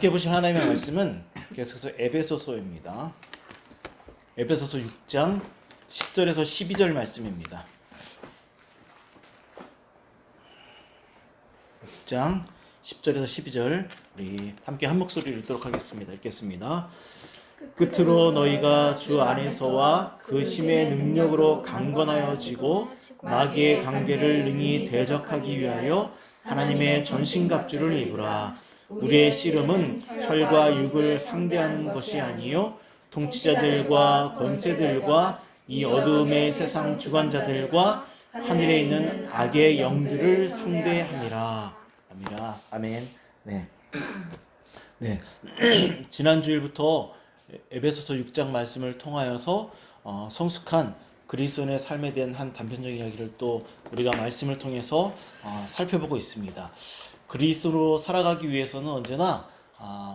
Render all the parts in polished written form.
함께 보실 하나님의 말씀은 계속해서 에베소서입니다. 에베소서 6장 10절에서 12절 말씀입니다. 6장 10절에서 12절 우리 함께 한 목소리를 읽도록 하겠습니다. 읽겠습니다. 끝으로 너희가 주 안에서와 그 힘의 능력으로 강건하여지고 마귀의 관계를 능히 대적하기 위하여 하나님의 전신갑주를 입으라. 우리의 씨름은 혈과 육을 상대하는 것이 아니요 통치자들과 권세들과 이 어두움의 세상 주관자들과 하늘에 있는 악의 영들을 상대함이라. 아멘. 네. 지난 주일부터 에베소서 6장 말씀을 통하여서 성숙한 그리스도인의 삶에 대한 한 단편적인 이야기를 또 우리가 말씀을 통해서 살펴보고 있습니다. 그리스도로 살아가기 위해서는 언제나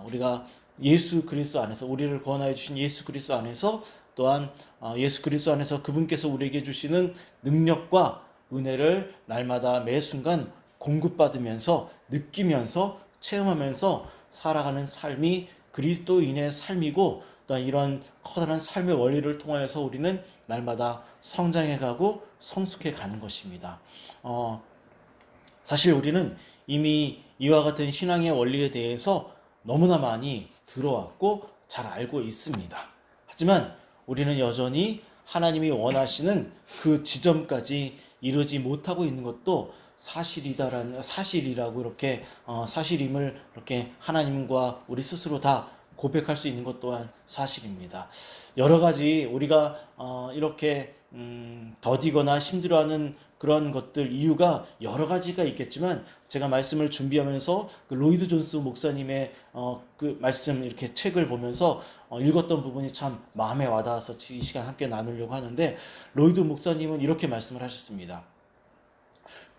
우리가 예수 그리스도 안에서 우리를 구원하여 주신 예수 그리스도 안에서 또한 예수 그리스도 안에서 그분께서 우리에게 주시는 능력과 은혜를 날마다 매 순간 공급받으면서 느끼면서 체험하면서 살아가는 삶이 그리스도인의 삶이고 또한 이런 커다란 삶의 원리를 통하여서 우리는 날마다 성장해가고 성숙해가는 것입니다. 사실 우리는 이미 이와 같은 신앙의 원리에 대해서 너무나 많이 들어왔고 잘 알고 있습니다. 하지만 우리는 여전히 하나님이 원하시는 그 지점까지 이르지 못하고 있는 것도 사실이라고 이렇게 사실임을 이렇게 하나님과 우리 스스로 다 고백할 수 있는 것 또한 사실입니다. 여러 가지 우리가 이렇게 더디거나 힘들어하는 그런 것들 이유가 여러 가지가 있겠지만 제가 말씀을 준비하면서 그 로이드 존스 목사님의 그 말씀 이렇게 책을 보면서 읽었던 부분이 참 마음에 와닿아서 이 시간 함께 나누려고 하는데 로이드 목사님은 이렇게 말씀을 하셨습니다.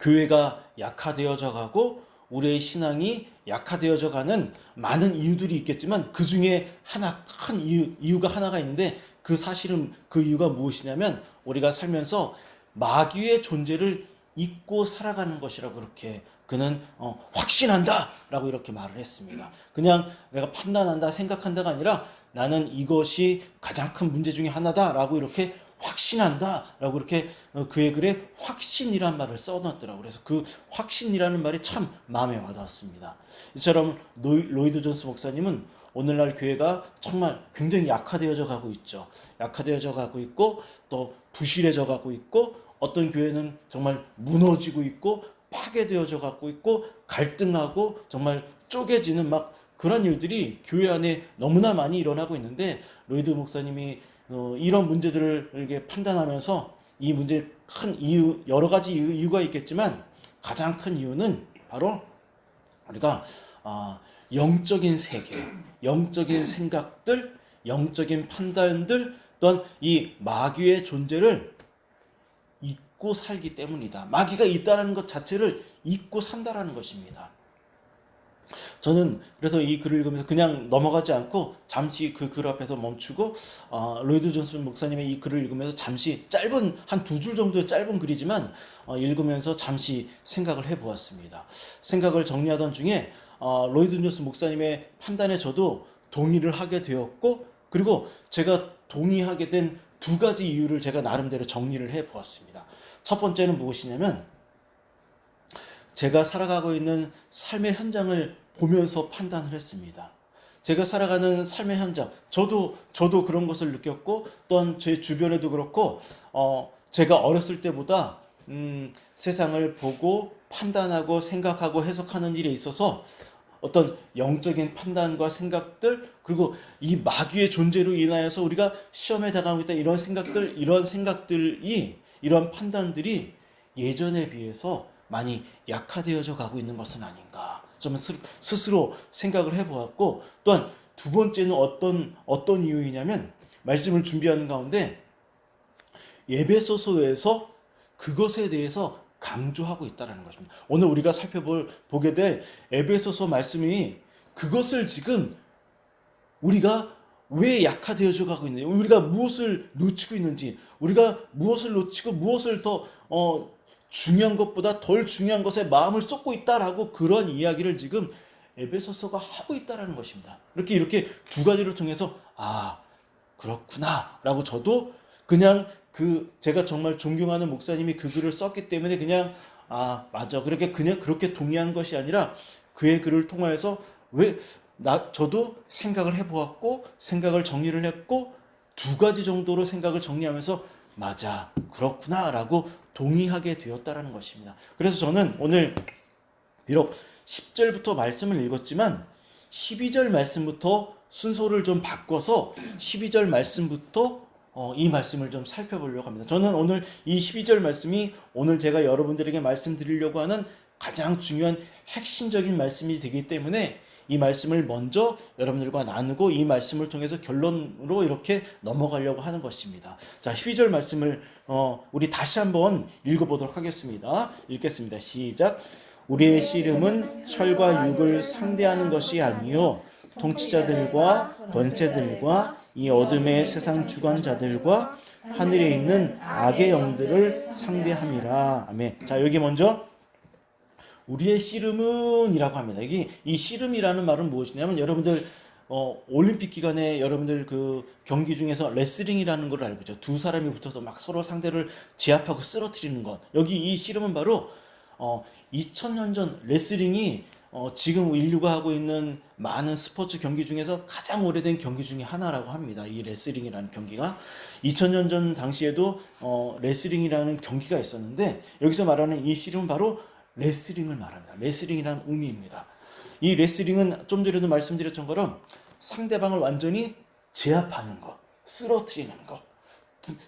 교회가 약화되어져 가고 우리의 신앙이 약화되어져 가는 많은 이유들이 있겠지만 그 중에 하나 큰 이유가 하나가 있는데 그 사실은 그 이유가 무엇이냐면 우리가 살면서 마귀의 존재를 잊고 살아가는 것이라고 그렇게 그는 확신한다 라고 이렇게 말을 했습니다. 그냥 내가 판단한다 생각한다가 아니라 나는 이것이 가장 큰 문제 중에 하나다 라고 이렇게 확신한다 라고 이렇게 그의 글에 확신이란 말을 써놨더라고요. 그래서 그 확신이라는 말이 참 마음에 와닿았습니다. 이처럼 로이드 존스 목사님은 오늘날 교회가 정말 굉장히 약화되어져 가고 있죠. 약화되어져 가고 있고 또 부실해져 가고 있고 어떤 교회는 정말 무너지고 있고 파괴되어져 가고 있고 갈등하고 정말 쪼개지는 막 그런 일들이 교회 안에 너무나 많이 일어나고 있는데 로이드 목사님이 이런 문제들을 이렇게 판단하면서 이 문제의 큰 이유, 여러 가지 이유가 있겠지만 가장 큰 이유는 바로 우리가 영적인 세계, 영적인 생각들, 영적인 판단들 또한 이 마귀의 존재를 잊고 살기 때문이다. 마귀가 있다는 것 자체를 잊고 산다라는 것입니다. 저는 그래서 이 글을 읽으면서 그냥 넘어가지 않고 잠시 그 글 앞에서 멈추고 로이드 존슨 목사님의 이 글을 읽으면서 잠시 짧은 한 두 줄 정도의 짧은 글이지만 읽으면서 잠시 생각을 해보았습니다. 생각을 정리하던 중에 로이드 존슨 목사님의 판단에 저도 동의를 하게 되었고 그리고 제가 동의하게 된 두 가지 이유를 제가 나름대로 정리를 해보았습니다. 첫 번째는 무엇이냐면 제가 살아가고 있는 삶의 현장을 보면서 판단을 했습니다. 제가 살아가는 삶의 현장, 저도 그런 것을 느꼈고 또한 제 주변에도 그렇고 제가 어렸을 때보다 세상을 보고 판단하고 생각하고 해석하는 일에 있어서 어떤 영적인 판단과 생각들 그리고 이 마귀의 존재로 인하여서 우리가 시험에 다가오고 있다 이런 생각들이 이런 판단들이 예전에 비해서 많이 약화되어져 가고 있는 것은 아닌가 저는 스스로 생각을 해보았고 또한 두 번째는 어떤 이유이냐면 말씀을 준비하는 가운데 에베소서에서 그것에 대해서 강조하고 있다는 것입니다. 오늘 우리가 보게 될 에베소서 말씀이 그것을 지금 우리가 왜 약화되어져 가고 있는지 우리가 무엇을 놓치고 있는지 우리가 무엇을 놓치고 무엇을 더 중요한 것보다 덜 중요한 것에 마음을 쏟고 있다라고 그런 이야기를 지금 에베소서가 하고 있다라는 것입니다. 이렇게 두 가지를 통해서 그렇구나라고 저도 그냥 제가 정말 존경하는 목사님이 그 글을 썼기 때문에 그냥 맞아 그냥 그렇게 동의한 것이 아니라 그의 글을 통하여서 저도 생각을 해보았고 생각을 정리를 했고 두 가지 정도로 생각을 정리하면서 맞아 그렇구나라고 동의하게 되었다라는 것입니다. 그래서 저는 오늘 비록 10절부터 말씀을 읽었지만 12절 말씀부터 순서를 좀 바꿔서 12절 말씀부터 이 말씀을 좀 살펴보려고 합니다. 저는 오늘 이 12절 말씀이 오늘 제가 여러분들에게 말씀드리려고 하는 가장 중요한 핵심적인 말씀이 되기 때문에 이 말씀을 먼저 여러분들과 나누고 이 말씀을 통해서 결론으로 이렇게 넘어가려고 하는 것입니다. 자, 12절 말씀을 우리 다시 한번 읽어보도록 하겠습니다. 읽겠습니다. 시작. 우리의 씨름은 혈과 육을 상대하는 것이 아니요 통치자들과 권세들과 이 어둠의 세상 주관자들과 하늘에 있는 악의 영들을 상대함이라. 아멘. 자, 여기 먼저 우리의 씨름은 이라고 합니다. 이 씨름이라는 말은 무엇이냐면 여러분들 올림픽 기간에 여러분들 그 경기 중에서 레슬링이라는 걸 알고 있죠. 두 사람이 붙어서 막 서로 상대를 제압하고 쓰러뜨리는 것. 여기 이 씨름은 바로 2000년 전 레슬링이 지금 인류가 하고 있는 많은 스포츠 경기 중에서 가장 오래된 경기 중에 하나라고 합니다. 이 레슬링이라는 경기가 2000년 전 당시에도 레슬링이라는 경기가 있었는데 여기서 말하는 이 씨름은 바로 레슬링을 말합니다. 레슬링이라는 의미입니다. 이 레슬링은 좀 전에도 말씀드렸던 것처럼 상대방을 완전히 제압하는 것, 쓰러뜨리는 것,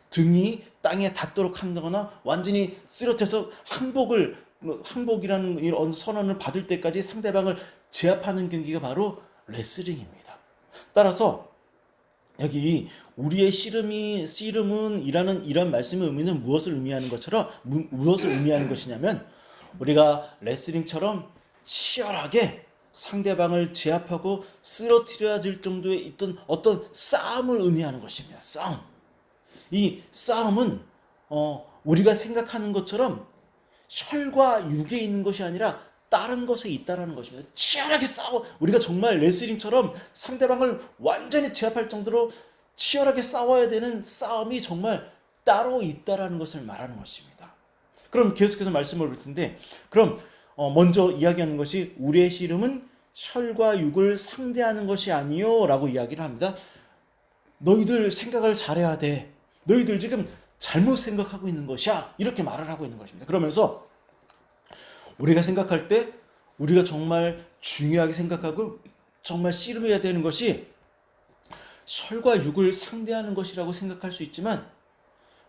등이 땅에 닿도록 한다거나 완전히 쓰러뜨려서 항복이라는 이런 선언을 받을 때까지 상대방을 제압하는 경기가 바로 레슬링입니다. 따라서 여기 우리의 씨름은 이런 말씀의 의미는 무엇을 의미하는 것이냐면 우리가 레슬링처럼 치열하게 상대방을 제압하고 쓰러뜨려야 될 정도에 있던 어떤 싸움을 의미하는 것입니다. 싸움. 이 싸움은 우리가 생각하는 것처럼 혈과 육에 있는 것이 아니라 다른 것에 있다라는 것입니다. 치열하게 싸워 우리가 정말 레슬링처럼 상대방을 완전히 제압할 정도로 치열하게 싸워야 되는 싸움이 정말 따로 있다라는 것을 말하는 것입니다. 그럼 계속해서 말씀을 볼 텐데 그럼 먼저 이야기하는 것이 우리의 씨름은 혈과 육을 상대하는 것이 아니요 라고 이야기를 합니다. 너희들 생각을 잘해야 돼. 너희들 지금 잘못 생각하고 있는 것이야. 이렇게 말을 하고 있는 것입니다. 그러면서 우리가 생각할 때 우리가 정말 중요하게 생각하고 정말 씨름해야 되는 것이 혈과 육을 상대하는 것이라고 생각할 수 있지만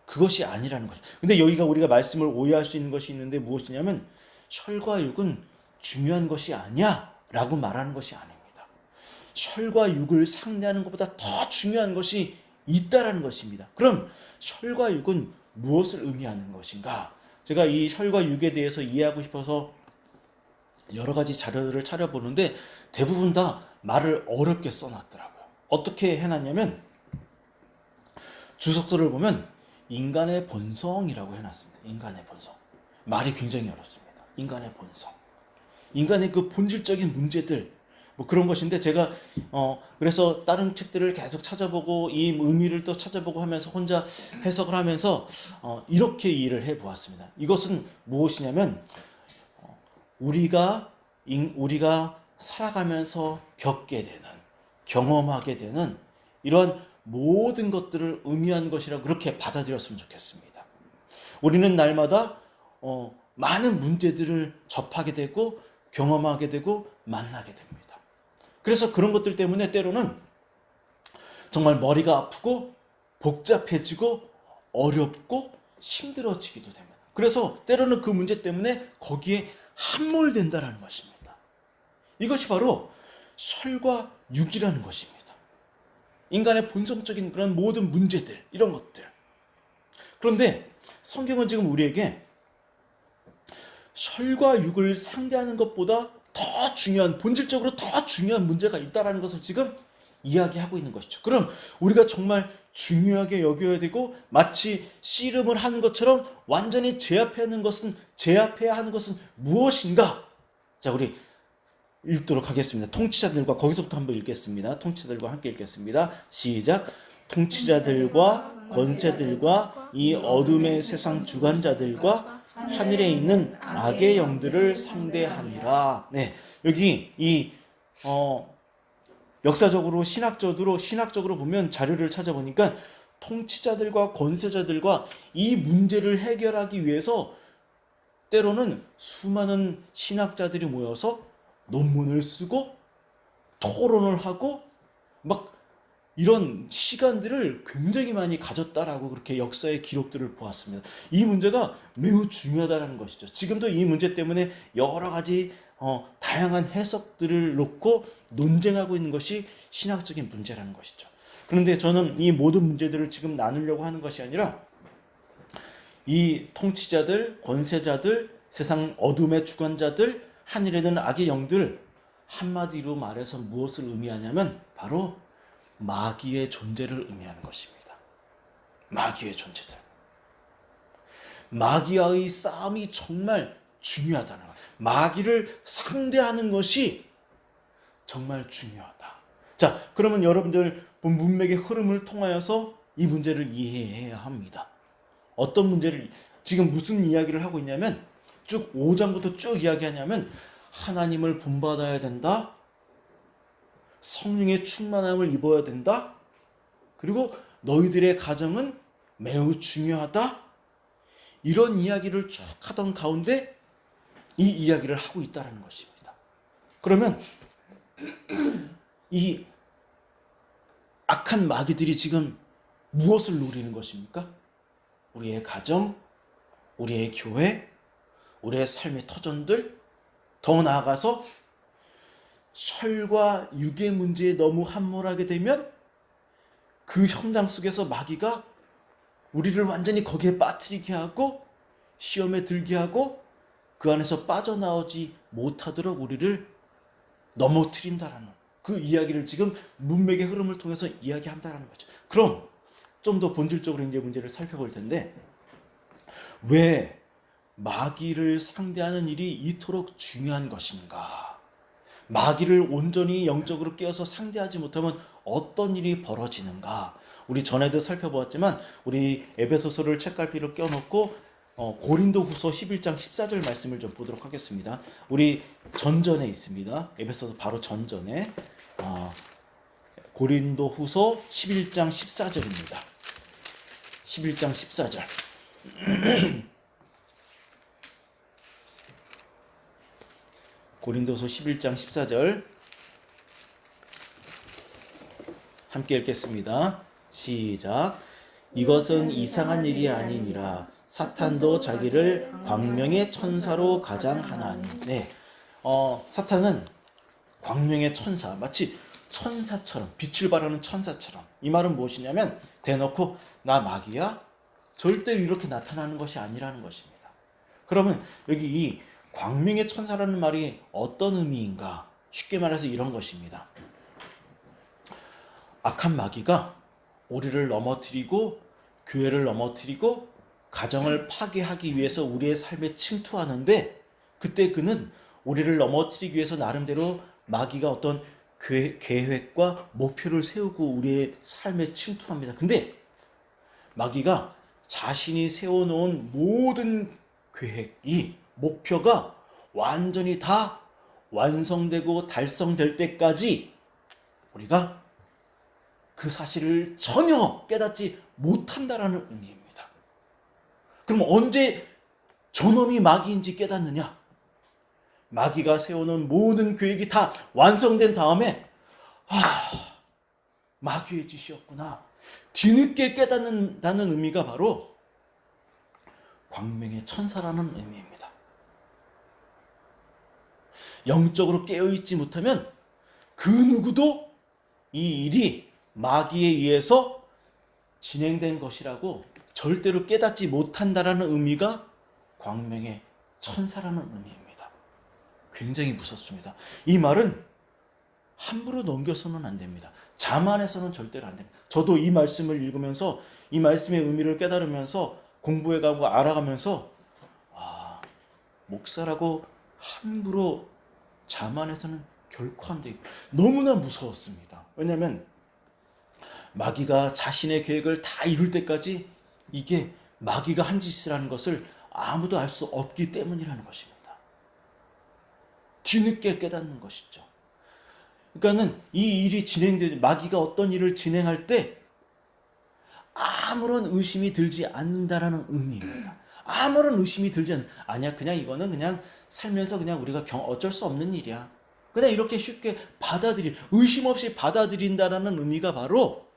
그것이 아니라는 거죠. 근데 여기가 우리가 말씀을 오해할 수 있는 것이 있는데 무엇이냐면 혈과 육은 중요한 것이 아니야 라고 말하는 것이 아닙니다. 혈과 육을 상대하는 것보다 더 중요한 것이 있다라는 것입니다. 그럼 혈과 육은 무엇을 의미하는 것인가? 제가 이 혈과 육에 대해서 이해하고 싶어서 여러 가지 자료들을 찾아보는데 대부분 다 말을 어렵게 써놨더라고요. 어떻게 해놨냐면 주석서를 보면 인간의 본성이라고 해놨습니다. 인간의 본성. 말이 굉장히 어렵습니다. 인간의 본성. 인간의 그 본질적인 문제들 뭐 그런 것인데 제가 그래서 다른 책들을 계속 찾아보고 이 의미를 또 찾아보고 하면서 혼자 해석을 하면서 이렇게 이해를 해보았습니다. 이것은 무엇이냐면 우리가 살아가면서 겪게 되는 경험하게 되는 이런 모든 것들을 의미하는 것이라고 그렇게 받아들였으면 좋겠습니다. 우리는 날마다 많은 문제들을 접하게 되고 경험하게 되고 만나게 됩니다. 그래서 그런 것들 때문에 때로는 정말 머리가 아프고 복잡해지고 어렵고 힘들어지기도 됩니다. 그래서 때로는 그 문제 때문에 거기에 함몰된다는 것입니다. 이것이 바로 혈과 육이라는 것입니다. 인간의 본성적인 그런 모든 문제들, 이런 것들. 그런데 성경은 지금 우리에게 혈과 육을 상대하는 것보다 더 중요한, 본질적으로 더 중요한 문제가 있다는 것을 지금 이야기하고 있는 것이죠. 그럼 우리가 정말 중요하게 여겨야 되고 마치 씨름을 하는 것처럼 완전히 제압해야 하는 것은 무엇인가? 자, 우리 읽도록 하겠습니다. 통치자들과 거기서부터 한번 읽겠습니다. 통치자들과 함께 읽겠습니다. 시작. 통치자들과 권세들과 이 어둠의 세상 주관자들과 하늘에 있는 악의 영들을 상대하니라. 네, 여기 이 역사적으로 신학적으로 보면 자료를 찾아보니까 통치자들과 권세자들과 이 문제를 해결하기 위해서 때로는 수많은 신학자들이 모여서 논문을 쓰고 토론을 하고 막 이런 시간들을 굉장히 많이 가졌다라고 그렇게 역사의 기록들을 보았습니다. 이 문제가 매우 중요하다는 것이죠. 지금도 이 문제 때문에 여러 가지 다양한 해석들을 놓고 논쟁하고 있는 것이 신학적인 문제라는 것이죠. 그런데 저는 이 모든 문제들을 지금 나누려고 하는 것이 아니라 이 통치자들, 권세자들, 세상 어둠의 주관자들, 하늘에 있는 악의 영들, 한마디로 말해서 무엇을 의미하냐면 바로 마귀의 존재를 의미하는 것입니다. 마귀의 존재들. 마귀와의 싸움이 정말 중요하다는 거예요. 마귀를 상대하는 것이 정말 중요하다. 자, 그러면 여러분들 문맥의 흐름을 통하여서 이 문제를 이해해야 합니다. 어떤 문제를, 지금 무슨 이야기를 하고 있냐면 쭉 5장부터 쭉 이야기하냐면 하나님을 본받아야 된다. 성령의 충만함을 입어야 된다. 그리고 너희들의 가정은 매우 중요하다. 이런 이야기를 쭉 하던 가운데 이 이야기를 하고 있다는 것입니다. 그러면 이 악한 마귀들이 지금 무엇을 노리는 것입니까? 우리의 가정, 우리의 교회, 우리의 삶의 터전들, 더 나아가서 혈과 육의 문제에 너무 함몰하게 되면 그 현장 속에서 마귀가 우리를 완전히 거기에 빠뜨리게 하고 시험에 들게 하고 그 안에서 빠져나오지 못하도록 우리를 넘어뜨린다라는 그 이야기를 지금 문맥의 흐름을 통해서 이야기한다라는 거죠. 그럼 좀 더 본질적으로 이제 문제를 살펴볼 텐데 왜 마귀를 상대하는 일이 이토록 중요한 것인가? 마귀를 온전히 영적으로 깨어서 상대하지 못하면 어떤 일이 벌어지는가? 우리 전에도 살펴보았지만 우리 에베소서를 책갈피로 껴놓고 고린도후서 11장 14절 말씀을 좀 보도록 하겠습니다. 우리 전전에 있습니다. 에베소서 바로 전전에 고린도후서 11장 14절입니다. 11장 14절. 고린도서 11장 14절 함께 읽겠습니다. 시작. 이것은 이상한 일이 아니니라. 사탄도 자기를 광명의 천사로 가장하나니. 네, 사탄은 광명의 천사, 마치 천사처럼, 빛을 발하는 천사처럼. 이 말은 무엇이냐면 대놓고 나 마귀야? 절대 이렇게 나타나는 것이 아니라는 것입니다. 그러면 여기 이 광명의 천사라는 말이 어떤 의미인가? 쉽게 말해서 이런 것입니다. 악한 마귀가 우리를 넘어뜨리고 교회를 넘어뜨리고 가정을 파괴하기 위해서 우리의 삶에 침투하는데 그때 그는 우리를 넘어뜨리기 위해서 나름대로 마귀가 어떤 계획과 목표를 세우고 우리의 삶에 침투합니다. 근데 마귀가 자신이 세워놓은 모든 계획이 목표가 완전히 다 완성되고 달성될 때까지 우리가 그 사실을 전혀 깨닫지 못한다라는 의미입니다. 그럼 언제 저놈이 마귀인지 깨닫느냐? 마귀가 세워놓은 모든 계획이 다 완성된 다음에 마귀의 짓이었구나. 뒤늦게 깨닫는다는 의미가 바로 광명의 천사라는 의미입니다. 영적으로 깨어있지 못하면 그 누구도 이 일이 마귀에 의해서 진행된 것이라고 절대로 깨닫지 못한다라는 의미가 광명의 천사라는 의미입니다. 굉장히 무섭습니다. 이 말은 함부로 넘겨서는 안 됩니다. 자만해서는 절대로 안 됩니다. 저도 이 말씀을 읽으면서 이 말씀의 의미를 깨달으면서 공부해가고 알아가면서 목사라고 함부로 자만해서는 결코 안 되고 너무나 무서웠습니다. 왜냐하면 마귀가 자신의 계획을 다 이룰 때까지 이게 마귀가 한 짓이라는 것을 아무도 알 수 없기 때문이라는 것입니다. 뒤늦게 깨닫는 것이죠. 그러니까는 이 일이 마귀가 어떤 일을 진행할 때 아무런 의심이 들지 않는다라는 의미입니다. 아무런 의심이 들지 아니야. 그냥 이거는 그냥 살면서 그냥 우리가 어쩔 수 없는 일이야. 그냥 이렇게 쉽게 의심 없이 받아들인다라는 의미가 바로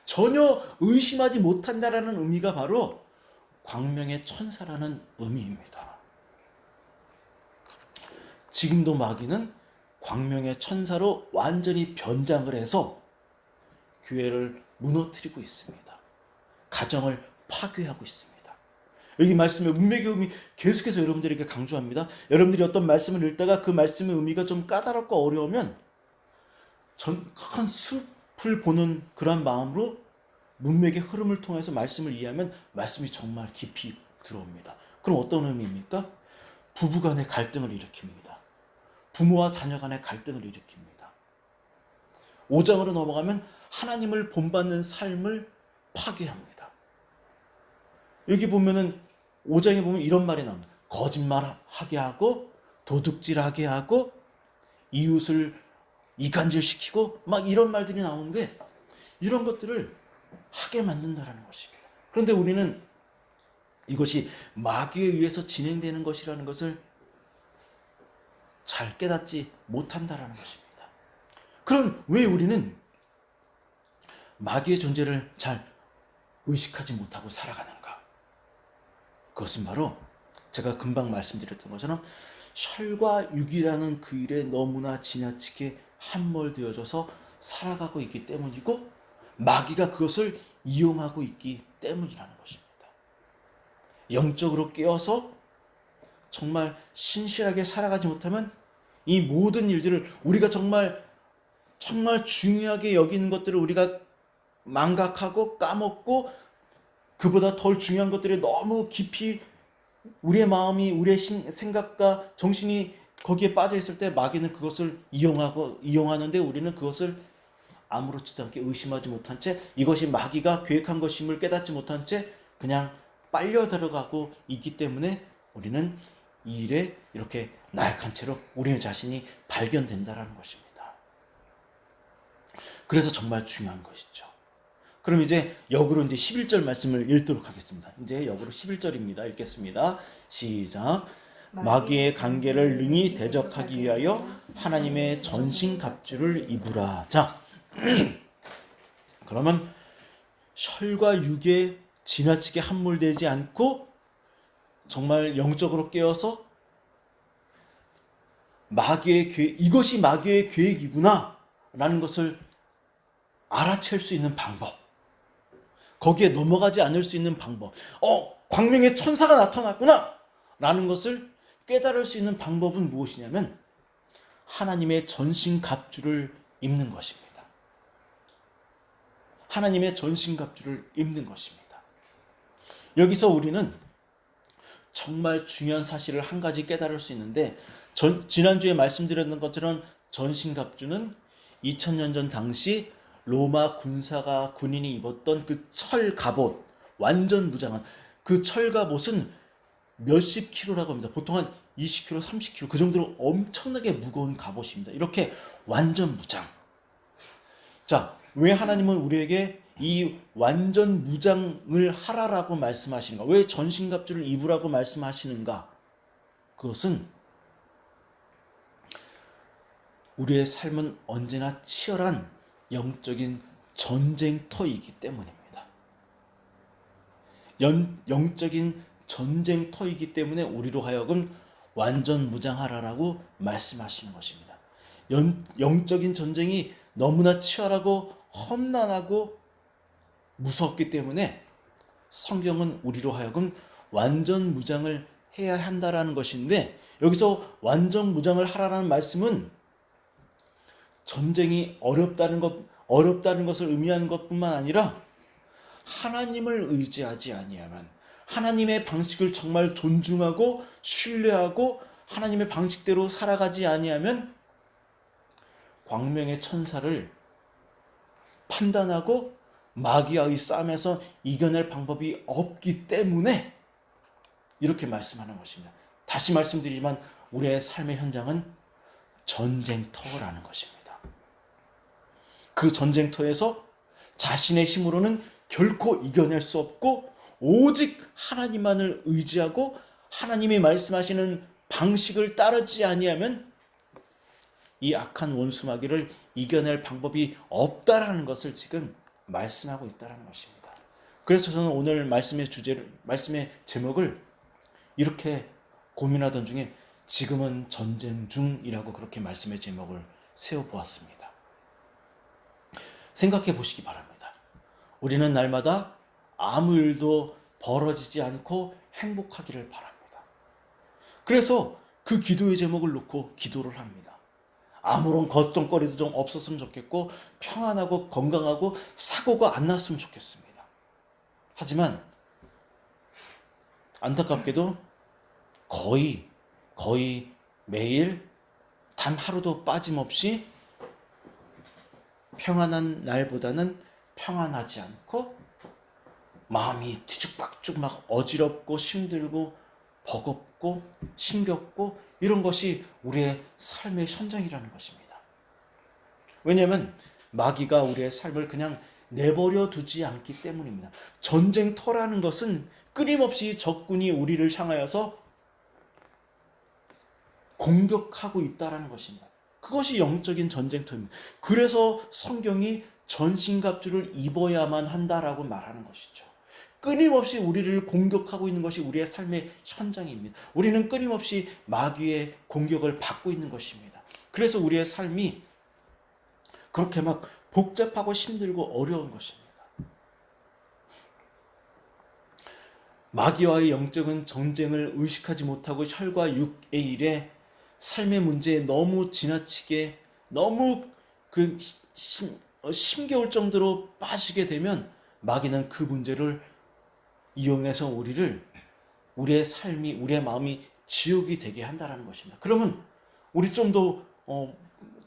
전혀 의심하지 못한다라는 의미가 바로 광명의 천사라는 의미입니다. 지금도 마귀는 광명의 천사로 완전히 변장을 해서 교회를 무너뜨리고 있습니다. 가정을 파괴하고 있습니다. 여기 말씀의 운명의 의미 계속해서 여러분들에게 강조합니다. 여러분들이 어떤 말씀을 읽다가 그 말씀의 의미가 좀 까다롭고 어려우면 큰 숲을 보는 그런 마음으로 문맥의 흐름을 통해서 말씀을 이해하면 말씀이 정말 깊이 들어옵니다. 그럼 어떤 의미입니까? 부부 간의 갈등을 일으킵니다. 부모와 자녀 간의 갈등을 일으킵니다. 5장으로 넘어가면 하나님을 본받는 삶을 파괴합니다. 여기 보면은 5장에 보면 이런 말이 나옵니다. 거짓말하게 하고 도둑질하게 하고 이웃을 이간질시키고 막 이런 말들이 나오는데 이런 것들을 하게 만든다는 것입니다. 그런데 우리는 이것이 마귀에 의해서 진행되는 것이라는 것을 잘 깨닫지 못한다는 것입니다. 그럼 왜 우리는 마귀의 존재를 잘 의식하지 못하고 살아가는가? 그것은 바로 제가 금방 말씀드렸던 것처럼 혈과 육이라는 그 일에 너무나 지나치게 함몰되어져서 살아가고 있기 때문이고 마귀가 그것을 이용하고 있기 때문이라는 것입니다. 영적으로 깨어서 정말 신실하게 살아가지 못하면 이 모든 일들을 우리가 정말 중요하게 여기는 것들을 우리가 망각하고 까먹고 그보다 덜 중요한 것들에 너무 깊이 우리의 마음이 우리의 생각과 정신이 거기에 빠져 있을 때 마귀는 그것을 이용하는데 우리는 그것을 아무렇지도 않게 의심하지 못한 채 이것이 마귀가 계획한 것임을 깨닫지 못한 채 그냥 빨려 들어가고 있기 때문에 우리는 이 일에 이렇게 나약한 채로 우리 자신이 발견된다라는 것입니다. 그래서 정말 중요한 것이죠. 그럼 이제 역으로 이제 11절 말씀을 읽도록 하겠습니다. 이제 역으로 11절입니다. 읽겠습니다. 시작. 마귀의 관계를 능히 대적하기 위하여 하나님의 전신갑주를 입으라. 자, 그러면 혈과 육에 지나치게 함몰되지 않고 정말 영적으로 깨어서 이것이 마귀의 계획이구나 라는 것을 알아챌 수 있는 방법, 거기에 넘어가지 않을 수 있는 방법, 광명의 천사가 나타났구나 라는 것을 깨달을 수 있는 방법은 무엇이냐면 하나님의 전신갑주를 입는 것입니다. 하나님의 전신갑주를 입는 것입니다. 여기서 우리는 정말 중요한 사실을 한 가지 깨달을 수 있는데 지난주에 말씀드렸던 것처럼 전신갑주는 2000년 전 당시 로마 군인이 입었던 그 철갑옷, 완전 무장한 그 철갑옷은 몇십 킬로라고 합니다. 보통 한 20kg, 30kg 그 정도로 엄청나게 무거운 갑옷입니다. 이렇게 완전 무장. 자, 왜 하나님은 우리에게 이 완전 무장을 하라라고 말씀하시는가? 왜 전신갑주를 입으라고 말씀하시는가? 그것은 우리의 삶은 언제나 치열한 영적인 전쟁터이기 때문입니다. 영적인 전쟁터이기 때문에 우리로 하여금 완전 무장하라라고 말씀하시는 것입니다. 영적인 전쟁이 너무나 치열하고 험난하고 무섭기 때문에 성경은 우리로 하여금 완전 무장을 해야 한다라는 것인데 여기서 완전 무장을 하라는 말씀은 전쟁이 어렵다는 것을 의미하는 것뿐만 아니라 하나님을 의지하지 아니하면 하나님의 방식을 정말 존중하고 신뢰하고 하나님의 방식대로 살아가지 아니하면 광명의 천사를 판단하고 마귀와의 싸움에서 이겨낼 방법이 없기 때문에 이렇게 말씀하는 것입니다. 다시 말씀드리지만 우리의 삶의 현장은 전쟁터라는 것입니다. 그 전쟁터에서 자신의 힘으로는 결코 이겨낼 수 없고 오직 하나님만을 의지하고 하나님이 말씀하시는 방식을 따르지 아니하면 이 악한 원수 마귀를 이겨낼 방법이 없다라는 것을 지금 말씀하고 있다는 것입니다. 그래서 저는 오늘 말씀의 제목을 이렇게 고민하던 중에 지금은 전쟁 중이라고 그렇게 말씀의 제목을 세워보았습니다. 생각해 보시기 바랍니다. 우리는 날마다 아무 일도 벌어지지 않고 행복하기를 바랍니다. 그래서 그 기도의 제목을 놓고 기도를 합니다. 아무런 걱정거리도 좀 없었으면 좋겠고 평안하고 건강하고 사고가 안 났으면 좋겠습니다. 하지만 안타깝게도 거의 매일 단 하루도 빠짐없이 평안한 날보다는 평안하지 않고 마음이 뒤죽박죽 막 어지럽고 힘들고 버겁고 힘겹고 이런 것이 우리의 삶의 현장이라는 것입니다. 왜냐하면 마귀가 우리의 삶을 그냥 내버려 두지 않기 때문입니다. 전쟁터라는 것은 끊임없이 적군이 우리를 향하여서 공격하고 있다는 것입니다. 그것이 영적인 전쟁터입니다. 그래서 성경이 전신갑주를 입어야만 한다라고 말하는 것이죠. 끊임없이 우리를 공격하고 있는 것이 우리의 삶의 현장입니다. 우리는 끊임없이 마귀의 공격을 받고 있는 것입니다. 그래서 우리의 삶이 그렇게 막 복잡하고 힘들고 어려운 것입니다. 마귀와의 영적인 전쟁을 의식하지 못하고 혈과 육의 일에 삶의 문제에 너무 지나치게 너무 힘겨울 정도로 빠지게 되면 마귀는 그 문제를 이용해서 우리의 삶이, 우리의 마음이 지옥이 되게 한다는 것입니다. 그러면 우리 좀 더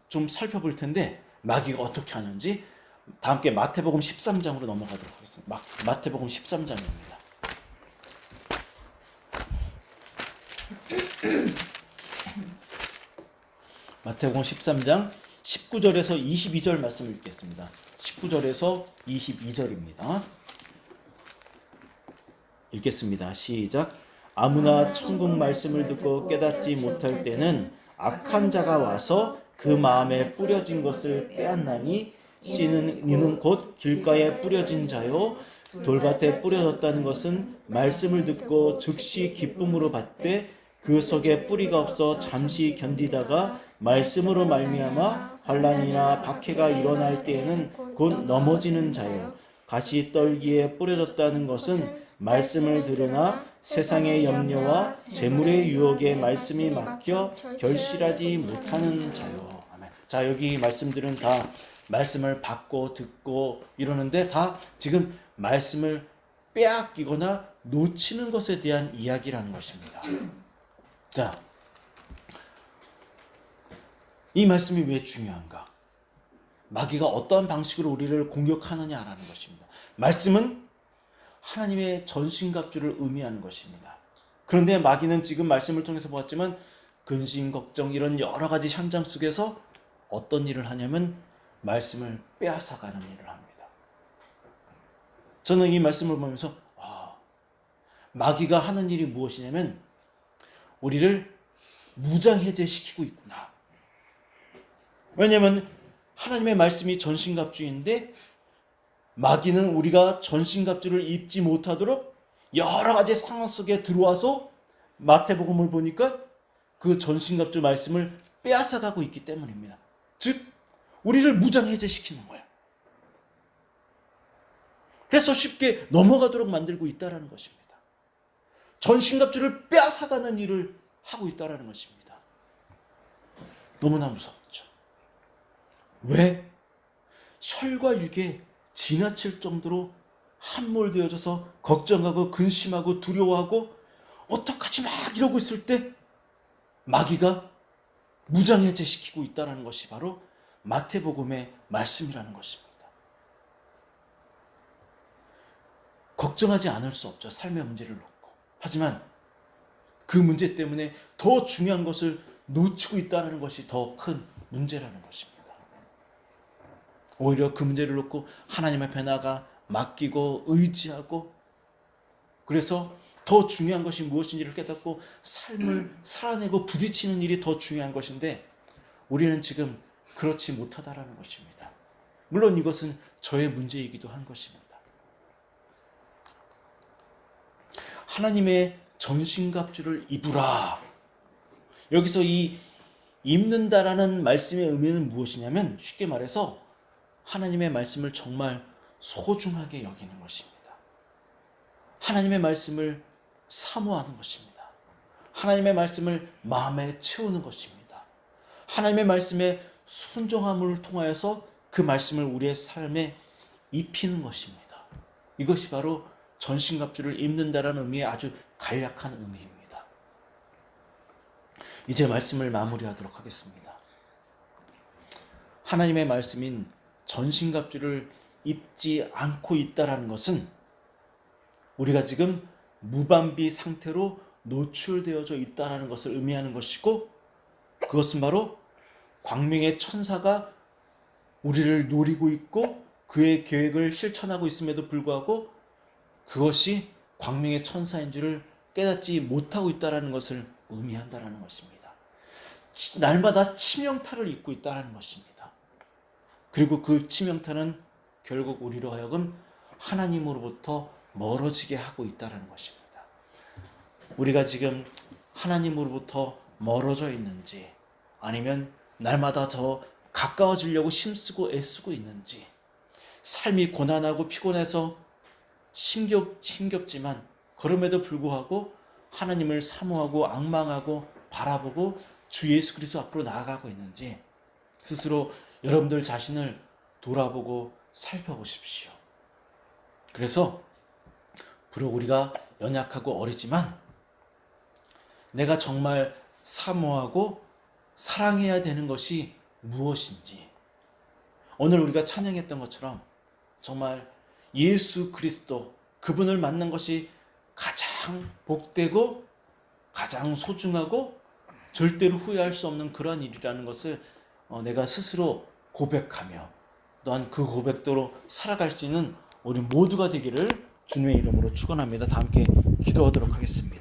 좀 살펴볼 텐데 마귀가 어떻게 하는지 다 함께 마태복음 13장으로 넘어가도록 하겠습니다. 마태복음 13장입니다. 마태복음 13장 19절에서 22절 말씀을 읽겠습니다. 19절에서 22절입니다. 읽겠습니다. 시작. 아무나 천국 말씀을 듣고 깨닫지 못할 때는 악한 자가 와서 그 마음에 뿌려진 것을 빼앗나니 씨는 이는 곧 길가에 뿌려진 자요 돌밭에 뿌려졌다는 것은 말씀을 듣고 즉시 기쁨으로 받되 그 속에 뿌리가 없어 잠시 견디다가 말씀으로 말미암아 환난이나 박해가 일어날 때에는 곧 넘어지는 자요 가시떨기에 뿌려졌다는 것은 말씀을 들으나 세상의 염려와 재물의 유혹에 말씀이 막혀 결실하지 못하는 자요. 아멘. 자, 여기 말씀들은 다 말씀을 받고 듣고 이러는데 다 지금 말씀을 빼앗기거나 놓치는 것에 대한 이야기라는 것입니다. 자, 이 말씀이 왜 중요한가? 마귀가 어떠한 방식으로 우리를 공격하느냐라는 것입니다. 말씀은 하나님의 전신갑주를 의미하는 것입니다. 그런데 마귀는 지금 말씀을 통해서 보았지만 근심, 걱정 이런 여러 가지 현장 속에서 어떤 일을 하냐면 말씀을 빼앗아가는 일을 합니다. 저는 이 말씀을 보면서 마귀가 하는 일이 무엇이냐면 우리를 무장해제시키고 있구나. 왜냐하면 하나님의 말씀이 전신갑주인데 마귀는 우리가 전신갑주를 입지 못하도록 여러 가지 상황 속에 들어와서 마태복음을 보니까 그 전신갑주 말씀을 빼앗아가고 있기 때문입니다. 즉 우리를 무장해제시키는 거야. 그래서 쉽게 넘어가도록 만들고 있다는 것입니다. 전신갑주를 빼앗아가는 일을 하고 있다는 것입니다. 너무나 무섭죠. 왜? 혈과 육에 지나칠 정도로 함몰되어져서 걱정하고 근심하고 두려워하고 어떡하지 막 이러고 있을 때 마귀가 무장해제시키고 있다는 것이 바로 마태복음의 말씀이라는 것입니다. 걱정하지 않을 수 없죠. 삶의 문제를 놓고. 하지만 그 문제 때문에 더 중요한 것을 놓치고 있다는 것이 더 큰 문제라는 것입니다. 오히려 그 문제를 놓고 하나님 앞에 나가 맡기고 의지하고, 그래서 더 중요한 것이 무엇인지를 깨닫고 삶을 살아내고 부딪히는 일이 더 중요한 것인데, 우리는 지금 그렇지 못하다라는 것입니다. 물론 이것은 저의 문제이기도 한 것입니다. 하나님의 전신갑주를 입으라. 여기서 이 입는다라는 말씀의 의미는 무엇이냐면, 쉽게 말해서 하나님의 말씀을 정말 소중하게 여기는 것입니다. 하나님의 말씀을 사모하는 것입니다. 하나님의 말씀을 마음에 채우는 것입니다. 하나님의 말씀에 순종함을 통하여서 그 말씀을 우리의 삶에 입히는 것입니다. 이것이 바로 전신갑주를 입는다라는 의미의 아주 간략한 의미입니다. 이제 말씀을 마무리하도록 하겠습니다. 하나님의 말씀인 전신갑주를 입지 않고 있다라는 것은 우리가 지금 무방비 상태로 노출되어져 있다라는 것을 의미하는 것이고, 그것은 바로 광명의 천사가 우리를 노리고 있고 그의 계획을 실천하고 있음에도 불구하고 그것이 광명의 천사인 줄을 깨닫지 못하고 있다는 것을 의미한다는 것입니다. 날마다 치명타를 입고 있다는 것입니다. 그리고 그 치명타는 결국 우리로 하여금 하나님으로부터 멀어지게 하고 있다는 것입니다. 우리가 지금 하나님으로부터 멀어져 있는지, 아니면 날마다 더 가까워지려고 힘쓰고 애쓰고 있는지, 삶이 고난하고 피곤해서 힘겹지만 그럼에도 불구하고 하나님을 사모하고 앙망하고 바라보고 주 예수 그리스도 앞으로 나아가고 있는지 스스로 여러분들 자신을 돌아보고 살펴보십시오. 그래서 비록 우리가 연약하고 어리지만 내가 정말 사모하고 사랑해야 되는 것이 무엇인지, 오늘 우리가 찬양했던 것처럼 정말 예수 그리스도, 그분을 만난 것이 가장 복되고 가장 소중하고 절대로 후회할 수 없는 그런 일이라는 것을 내가 스스로 고백하며 또한 그 고백대로 살아갈 수 있는 우리 모두가 되기를 주님의 이름으로 축원합니다. 다 함께 기도하도록 하겠습니다.